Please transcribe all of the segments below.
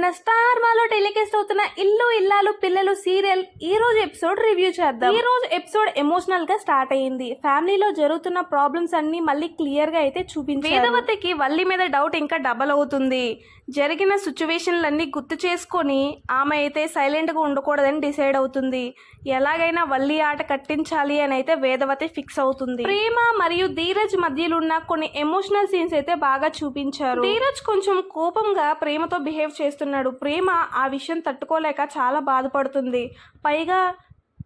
మన స్టార్ మాలో టెలికాస్ట్ అవుతున్న ఇల్లు ఇల్లాలు పిల్లలు సీరియల్ ఈ రోజు ఎపిసోడ్ రివ్యూ చేద్దాం. ఈ రోజు ఎపిసోడ్ ఎమోషనల్ గా స్టార్ట్ అయ్యింది. ఫ్యామిలీలో జరుగుతున్న ప్రాబ్లమ్స్ అన్ని మళ్ళీ క్లియర్ గా అయితే చూపించారు. వేదవతికి వల్లి మీద డౌట్ ఇంకా డబల్ అవుతుంది. జరిగిన సిచ్యువేషన్లన్నీ గుర్తు చేసుకొని ఆమె అయితే సైలెంట్ గా ఉండకూడదని డిసైడ్ అవుతుంది. ఎలాగైనా వల్లి ఆట కట్టించాలి అని అయితే వేదవతి ఫిక్స్ అవుతుంది. ప్రేమ మరియు ధీరజ్ మధ్యలో ఉన్న కొన్ని ఎమోషనల్ సీన్స్ అయితే బాగా చూపించారు. ధీరజ్ కొంచెం కోపంగా ప్రేమతో బిహేవ్ చేస్తున్నాడు. ప్రేమ ఆ విషయం తట్టుకోలేక చాలా బాధపడుతుంది. పైగా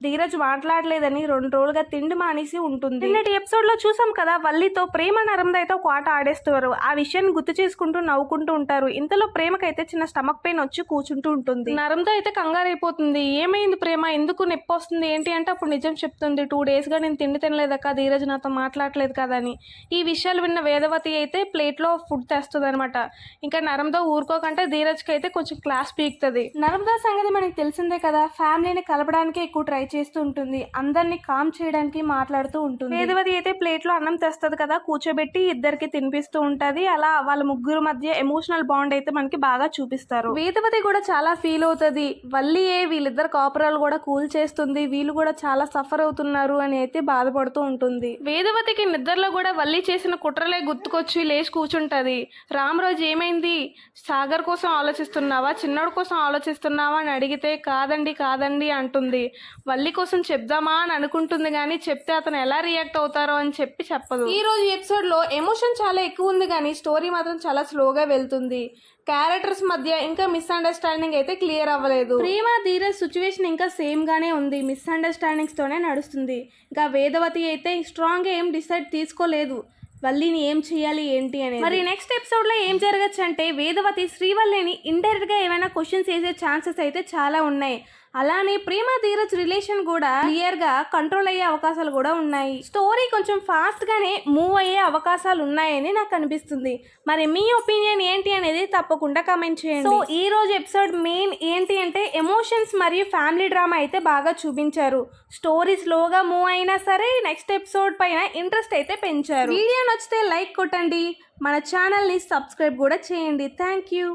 ధీరజ్ మాట్లాడలేదని 2 రోజులుగా తిండి మానేసి ఉంటుంది. నిన్నటి ఎపిసోడ్ లో చూసాం కదా, వల్లితో ప్రేమ నరంద అయితే ఒక ఆట ఆడేస్తారు. ఆ విషయాన్ని గుర్తు చేసుకుంటూ నవ్వుకుంటూ ఉంటారు. ఇంతలో ప్రేమకైతే చిన్న స్టమక్ పెయిన్ వచ్చి కూర్చుంటూ ఉంటుంది. నరంద అయితే కంగారు అయిపోతుంది. ఏమైంది ప్రేమ, ఎందుకు నొప్పి వస్తుంది ఏంటి అంటే అప్పుడు నిజం చెప్తుంది. 2 days గా నేను తిండి తినలేదక్క, ధీరజ్ నాతో మాట్లాడలేదు కదా అని. ఈ విషయాలు విన్న వేదవతి అయితే ప్లేట్ లో ఫుడ్ తెస్తుంది అనమాట. ఇంకా నరంద ఊరుకోకంటే ధీరజ్కి అయితే కొంచెం క్లాస్ పీకుతుంది. నరంద సంగతి మనకి తెలిసిందే కదా, ఫ్యామిలీని కలపడానికి ఎక్కువ ట్రై చేస్తూ ఉంటుంది. అందరినీ కామ్ చేయడానికి మాట్లాడుతూ ఉంటుంది. వేదవతి అయితే ప్లేట్ లో అన్నం తెస్తుంది కదా, కూర్చోబెట్టి ఇద్దరికి తినిపిస్తూ ఉంటది. అలా వాళ్ళ ముగ్గురు మధ్య ఎమోషనల్ బాండ్ అయితే మనకి బాగా చూపిస్తారు. వేదవతి కూడా చాలా ఫీల్ అవుతుంది. వల్లియే వీళ్ళిద్దరు కాపురాలు కూడా కూల్ చేస్తుంది, వీళ్ళు కూడా చాలా సఫర్ అవుతున్నారు అని అయితే బాధపడుతూ ఉంటుంది. వేదవతికి నిద్రలో కూడా వల్లి చేసిన కుట్రలే గుర్తుకొచ్చి లేచి కూర్చుంటది. రామరాజు ఏమైంది, సాగర్ కోసం ఆలోచిస్తున్నావా, చిన్నోడు కోసం ఆలోచిస్తున్నావా అని అడిగితే కాదండి అంటుంది. వల్లి కోసం చెప్దామా అని అనుకుంటుంది కానీ చెప్తే అతను ఎలా రియాక్ట్ అవుతారో అని చెప్పదు. ఈ రోజు ఎపిసోడ్ లో ఎమోషన్ చాలా ఎక్కువ ఉంది కానీ స్టోరీ మాత్రం చాలా స్లోగా వెళ్తుంది. క్యారెక్టర్స్ మధ్య ఇంకా మిస్అండర్స్టాండింగ్ అయితే క్లియర్ అవ్వలేదు. ప్రేమ ధీరజ్ సిచ్యువేషన్ ఇంకా సేమ్ గానే ఉంది, మిస్అండర్స్టాండింగ్స్ తోనే నడుస్తుంది. ఇంకా వేదవతి అయితే స్ట్రాంగ్ గా ఏం డిసైడ్ తీసుకోలేదు వల్లిని ఏం చేయాలి ఏంటి అనేది. మరి నెక్స్ట్ ఎపిసోడ్ లో ఏం జరగచ్చు అంటే వేదవతి శ్రీవల్లిని ఇండైరెక్ట్ గా ఏమైనా క్వశ్చన్స్ వేసే ఛాన్సెస్ అయితే చాలా ఉన్నాయి. అలానే ప్రేమ ధీరజ్ రిలేషన్ కూడా క్లియర్ గా కంట్రోల్ అయ్యే అవకాశాలు కూడా ఉన్నాయి. స్టోరీ కొంచెం ఫాస్ట్ గానే మూవ్ అయ్యే అవకాశాలు ఉన్నాయని నాకు అనిపిస్తుంది. మరి మీ ఒపీనియన్ ఏంటి అనేది తప్పకుండా కామెంట్ చేయండి. సో ఈ రోజు ఎపిసోడ్ మెయిన్ ఏంటి అంటే ఎమోషన్స్ మరియు ఫ్యామిలీ డ్రామా అయితే బాగా చూపించారు. స్టోరీ స్లోగా మూవ్ అయినా సరే నెక్స్ట్ ఎపిసోడ్ పైన ఇంట్రెస్ట్ అయితే పెంచారు. వీడియో నచ్చితే లైక్ కొట్టండి, మన ఛానల్ ని సబ్స్క్రైబ్ కూడా చేయండి. Thank you.